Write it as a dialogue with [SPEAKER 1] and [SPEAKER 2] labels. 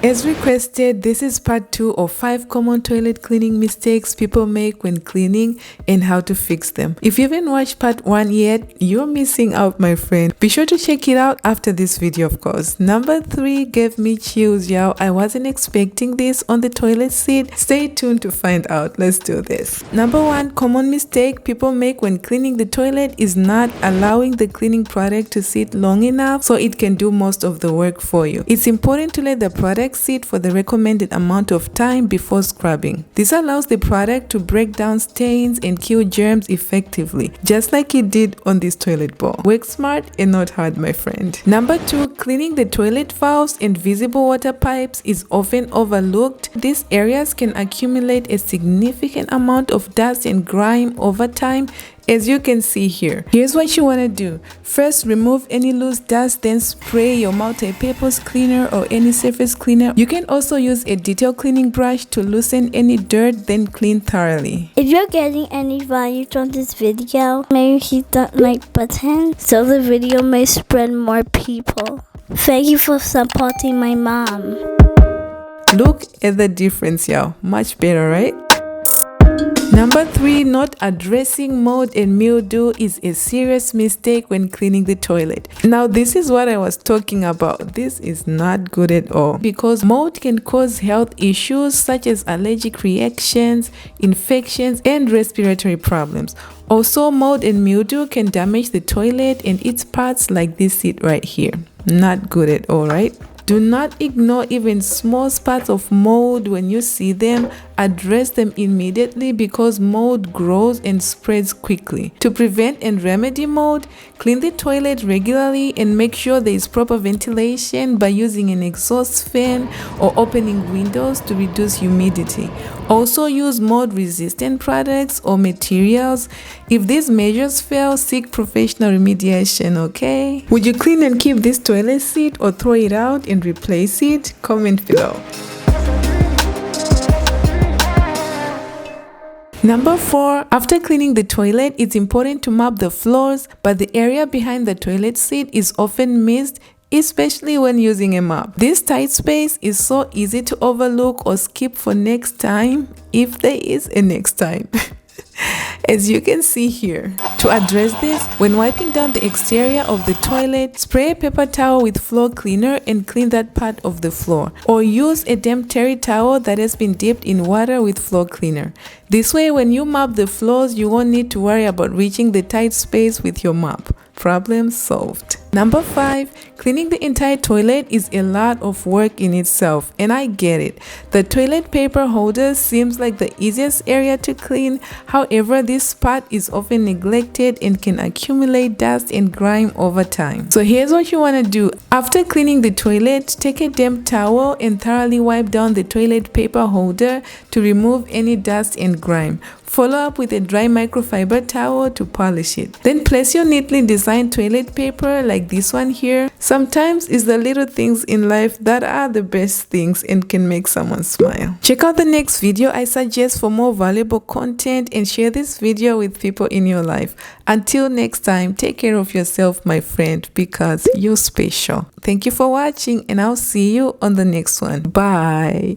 [SPEAKER 1] As requested, this is part 2 of 5 common toilet cleaning mistakes people make when cleaning and how to fix them. If you haven't watched part 1 yet, you're missing out, my friend. Be sure to check it out after this video, of course. Number 3 gave me chills, y'all. I wasn't expecting this on the toilet seat. Stay tuned to find out. Let's do this. Number 1 common mistake people make when cleaning the toilet is not allowing the cleaning product to sit long enough so it can do most of the work for you. It's important to let the product sit for the recommended amount of time before scrubbing. This allows the product to break down stains and kill germs effectively, just like it did on this toilet bowl. Work smart and not hard, my friend. Number 2, cleaning the toilet valves and visible water pipes is often overlooked. These areas can accumulate a significant amount of dust and grime over time, as you can see here. Here's what you want to do. First, remove any loose dust, then spray your multi-purpose cleaner or any surface cleaner. You can also use a detail cleaning brush to loosen any dirt, then clean thoroughly.
[SPEAKER 2] If you're getting any value from this video, maybe hit that like button so the video may spread more people. Thank you for supporting my mom.
[SPEAKER 1] Look at the difference, y'all. Much better, right? Number 3, not addressing mold and mildew is a serious mistake when cleaning the toilet. Now, this is what I was talking about. This is not good at all because mold can cause health issues such as allergic reactions, infections, and respiratory problems. Also, mold and mildew can damage the toilet and its parts like this seat right here. Not good at all, right? Do not ignore even small spots of mold when you see them. Address them immediately because mold grows and spreads quickly. To prevent and remedy mold, clean the toilet regularly and make sure there is proper ventilation by using an exhaust fan or opening windows to reduce humidity. Also use mold-resistant products or materials. If these measures fail, seek professional remediation, okay? Would you clean and keep this toilet seat or throw it out and replace it? Comment below. Number 4, after cleaning the toilet, it's important to mop the floors, but the area behind the toilet seat is often missed, especially when using a mop. This tight space is so easy to overlook or skip for next time, if there is a next time. As you can see here. To address this, when wiping down the exterior of the toilet, spray a paper towel with floor cleaner and clean that part of the floor. Or use a damp terry towel that has been dipped in water with floor cleaner. This way, when you mop the floors, you won't need to worry about reaching the tight space with your mop. Problem solved. Number 5, cleaning the entire toilet is a lot of work in itself, and I get it. The toilet paper holder seems like the easiest area to clean. However, this spot is often neglected and can accumulate dust and grime over time. So here's what you want to do. After cleaning the toilet, take a damp towel and thoroughly wipe down the toilet paper holder to remove any dust and grime. Follow up with a dry microfiber towel to polish it. Then place your neatly designed toilet paper like this one here. Sometimes it's the little things in life that are the best things and can make someone smile. Check out the next video I suggest for more valuable content and share this video with people in your life. Until next time, take care of yourself, my friend, because you're special. Thank you for watching and I'll see you on the next one. Bye.